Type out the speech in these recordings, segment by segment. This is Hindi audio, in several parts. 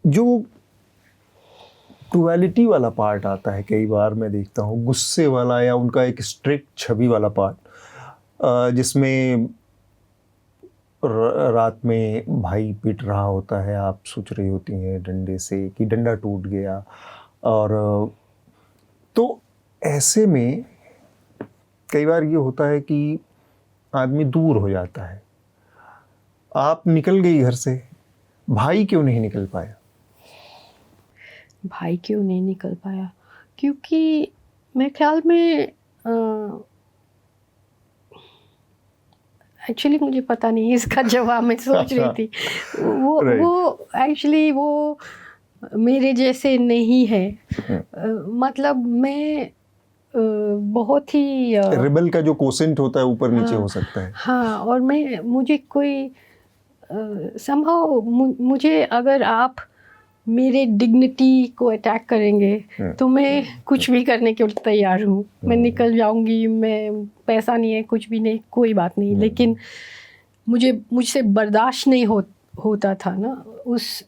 जो क्रुएलिटी वाला पार्ट आता है, कई बार मैं देखता हूँ गुस्से वाला या उनका एक स्ट्रिक्ट छवि वाला पार्ट, जिसमें रात में भाई पीट रहा होता है, आप सोच रही होती हैं डंडे से कि डंडा टूट गया, और तो ऐसे में कई बार ये होता है कि आदमी दूर हो जाता है। आप निकल गई घर से, भाई क्यों नहीं निकल पाया? भाई क्यों नहीं निकल पाया? क्योंकि मेरे ख्याल में एक्चुअली मुझे पता नहीं इसका जवाब, मैं सोच रही थी वो एक्चुअली वो मेरे जैसे नहीं है। मतलब मैं बहुत ही रिबल का जो कोसेंट होता है ऊपर नीचे हो सकता है। हाँ, और मुझे कोई समहाउ मुझे अगर आप मेरे डिग्निटी को अटैक करेंगे तो मैं कुछ भी करने के लिए तैयार हूँ। मैं निकल जाऊँगी, मैं पैसा नहीं है, कुछ भी नहीं, कोई बात नहीं, लेकिन मुझसे बर्दाश्त नहीं होता था ना उस।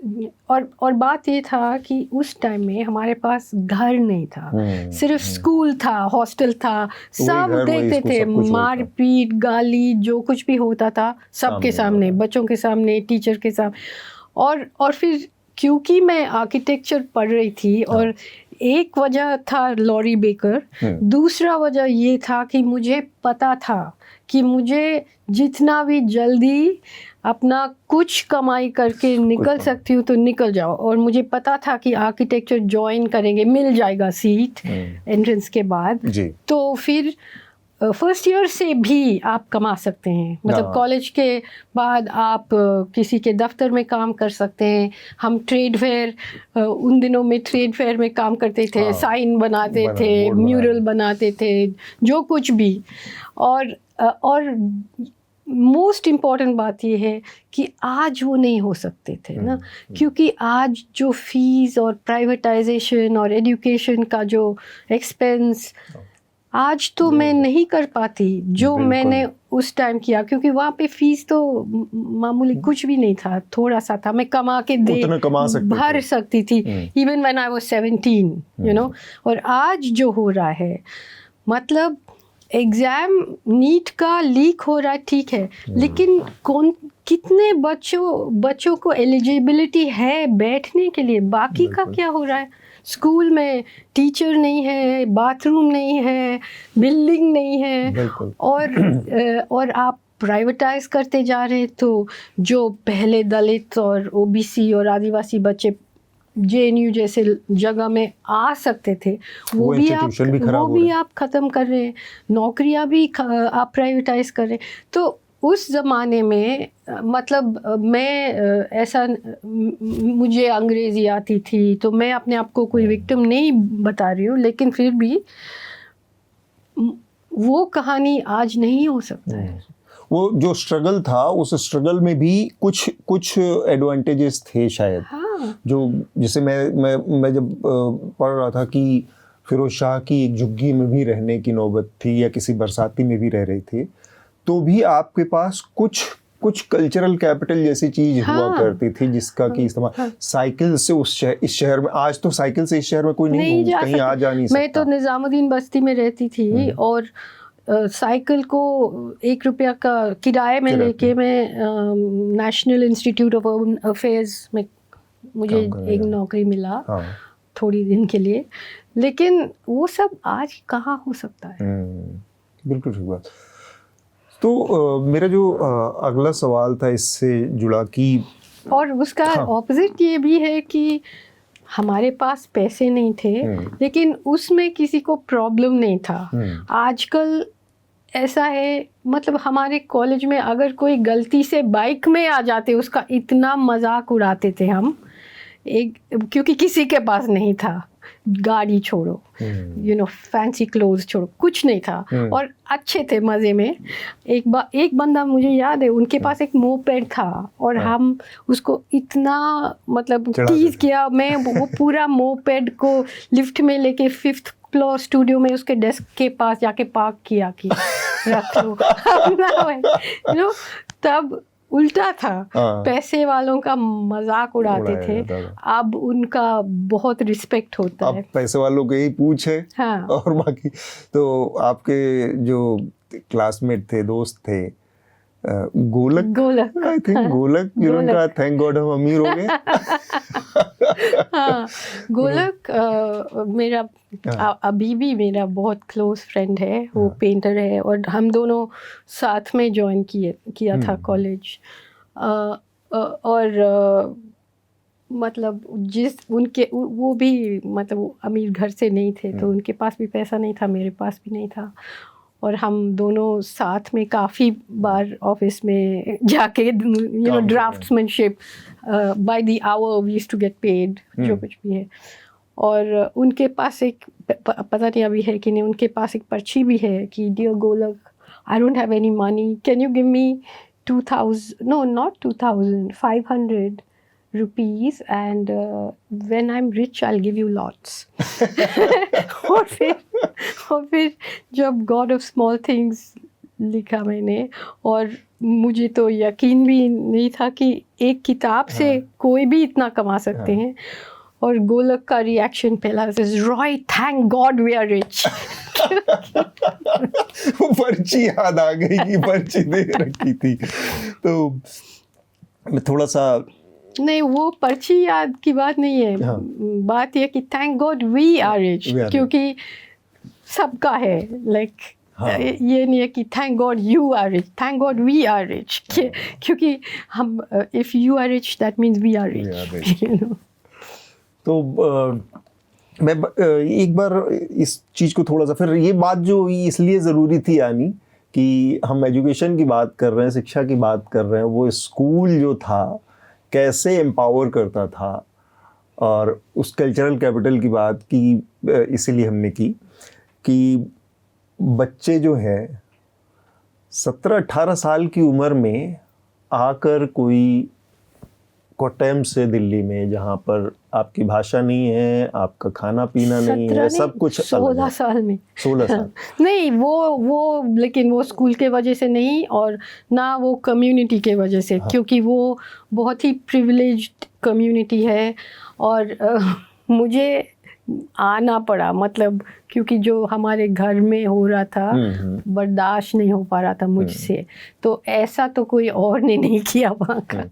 और बात ये था कि उस टाइम में हमारे पास घर नहीं था, सिर्फ स्कूल था, हॉस्टल था, सब देखते थे, मारपीट गाली जो कुछ भी होता था सबके सामने, बच्चों के सामने, टीचर के सामने। और फिर क्योंकि मैं आर्किटेक्चर पढ़ रही थी, और एक वजह था लॉरी बेकर, दूसरा वजह ये था कि मुझे पता था कि मुझे जितना भी जल्दी अपना कुछ कमाई करके निकल सकती हूँ तो निकल जाओ। और मुझे पता था कि आर्किटेक्चर ज्वाइन करेंगे, मिल जाएगा सीट एंट्रेंस के बाद, तो फिर फर्स्ट ईयर से भी आप कमा सकते हैं। मतलब कॉलेज के बाद आप किसी के दफ्तर में काम कर सकते हैं। हम ट्रेड फेयर, उन दिनों में ट्रेड फेयर में काम करते थे, साइन बनाते थे, म्यूरल बनाते थे, जो कुछ भी। और मोस्ट इम्पॉर्टेंट बात ये है कि आज वो नहीं हो सकते थे ना, क्योंकि आज जो फीस और प्राइवेटाइजेशन और एजुकेशन का जो एक्सपेंस, आज तो मैं नहीं कर पाती जो मैंने उस टाइम किया, क्योंकि वहाँ पे फीस तो मामूली कुछ भी नहीं था, थोड़ा सा था, मैं कमा के भर सकती थी even when I was 17, you know. और आज जो हो रहा है, मतलब एग्ज़ाम नीट का लीक हो रहा है, ठीक है, लेकिन कितने बच्चों को एलिजिबिलिटी है बैठने के लिए, बाकी का क्या हो रहा है? स्कूल में टीचर नहीं है, बाथरूम नहीं है, बिल्डिंग नहीं है, और आप प्राइवेटाइज करते जा रहे हैं। तो जो पहले दलित और ओबीसी और आदिवासी बच्चे JNU जैसे जगह में आ सकते थे, वो भी आप ख़त्म कर रहे हैं, नौकरियां भी आप प्राइवेटाइज कर रहे हैं। तो उस ज़माने में मतलब मैं ऐसा, मुझे अंग्रेज़ी आती थी, तो मैं अपने आप को कोई विक्टिम नहीं बता रही हूँ, लेकिन फिर भी वो कहानी आज नहीं हो सकता है। वो जो स्ट्रगल था, उस स्ट्रगल में भी कुछ एडवांटेजेस थे शायद। जो जैसे मैं जब पढ़ रहा था कि फिरोज शाह की एक झुग्गी में भी रहने की नौबत थी, या किसी बरसाती में भी रह रहे थे, तो भी आपके पास कुछ कल्चरल कैपिटल जैसी चीज हुआ करती थी, जिसका कि इस्तेमाल साइकिल से इस शहर में, आज तो साइकिल से इस शहर में कोई नहीं कहीं आ जा नहीं सकता। मैं तो निजामुद्दीन बस्ती में रहती थी, और साइकिल को 1 रुपया का किराए में लेके मैं national institute of urban affairs में मुझे एक नौकरी मिला थोड़ी दिन के लिए, लेकिन वो सब आज कहाँ हो सकता है। बिल्कुल ठीक बात। तो मेरा जो अगला सवाल था इससे जुड़ा कि, और उसका ऑपोजिट ये भी है कि हमारे पास पैसे नहीं थे, लेकिन उसमें किसी को प्रॉब्लम नहीं था। आजकल ऐसा है, मतलब हमारे कॉलेज में अगर कोई गलती से बाइक में आ जाते, उसका इतना मजाक उड़ाते थे हम, क्योंकि किसी के पास नहीं था, गाड़ी छोड़ो, यू नो, फैंसी क्लोथ्स छोड़ो, कुछ नहीं था, और अच्छे थे मज़े में। एक बंदा मुझे याद है, उनके पास एक मोपेड था, और हम उसको इतना मतलब टीज किया। मैं वो पूरा मोपेड को लिफ्ट में लेके 5th फ्लोर स्टूडियो में उसके डेस्क के पास जाके पार्क किया कि रख लो, यू नो। तब उल्टा था। हाँ। पैसे वालों का मजाक उड़ाते उड़ाया थे, जाता था। अब उनका बहुत रिस्पेक्ट होता अब है। पैसे वालों के ही पूछ है। हाँ। और बाकी तो आपके जो क्लासमेट थे, दोस्त थे, गोलक, आई थिंक गोलक, जिनका थैंक गॉड हम अमीर हो गए। हाँ, गोलक मेरा अभी भी मेरा बहुत क्लोज फ्रेंड है। वो पेंटर है और हम दोनों साथ में ज्वाइन किया था कॉलेज। और मतलब वो भी मतलब अमीर घर से नहीं थे, तो उनके पास भी पैसा नहीं था, मेरे पास भी नहीं था। और हम दोनों साथ में काफ़ी बार ऑफिस में जाके draftsmanship by the hour we used to get paid, जो कुछ भी है। और उनके पास एक पता नहीं अभी है कि नहीं, उनके पास एक पर्ची भी है कि डियर गोलक, I don't have any money, can you give me 500 rupees and when I'm rich I'll give you lots। और फिर जब God of Small Things लिखा मैंने, और मुझे तो यकीन भी नहीं था कि एक किताब से कोई भी इतना कमा सकते हैं। और गोलक का रिएक्शन पहला रॉय, thank God we are rich. वो पर्ची याद आ गई कि पर्ची दे रखी थी, तो मैं थोड़ा सा नहीं, वो पर्ची याद की बात नहीं है। हाँ। बात यह कि thank God we are rich, क्योंकि सबका है। लाइक हाँ। ये नहीं है कि thank God you are rich, thank God we are rich, क्योंकि हम if you are rich that means we are rich. तो मैं एक बार इस चीज़ को थोड़ा सा, फिर ये बात जो इसलिए ज़रूरी थी यानी कि हम एजुकेशन की बात कर रहे हैं, शिक्षा की बात कर रहे हैं, वो स्कूल जो था कैसे एम्पावर करता था, और उस कल्चरल कैपिटल की बात की इसीलिए हमने की कि बच्चे जो हैं 17-18 साल की उम्र में आकर कोई कोट्टयम से दिल्ली में, जहाँ पर आपकी भाषा नहीं है, आपका खाना पीना नहीं है, सब कुछ 16 साल में 16 साल नहीं, वो लेकिन वो स्कूल के वजह से नहीं, और ना वो कम्युनिटी के वजह से। हाँ। क्योंकि वो बहुत ही प्रिविलेज्ड कम्युनिटी है, और मुझे आना पड़ा, मतलब क्योंकि जो हमारे घर में हो रहा था बर्दाश्त नहीं हो पा रहा था मुझसे। तो ऐसा तो कोई और ने नहीं किया वहाँ का।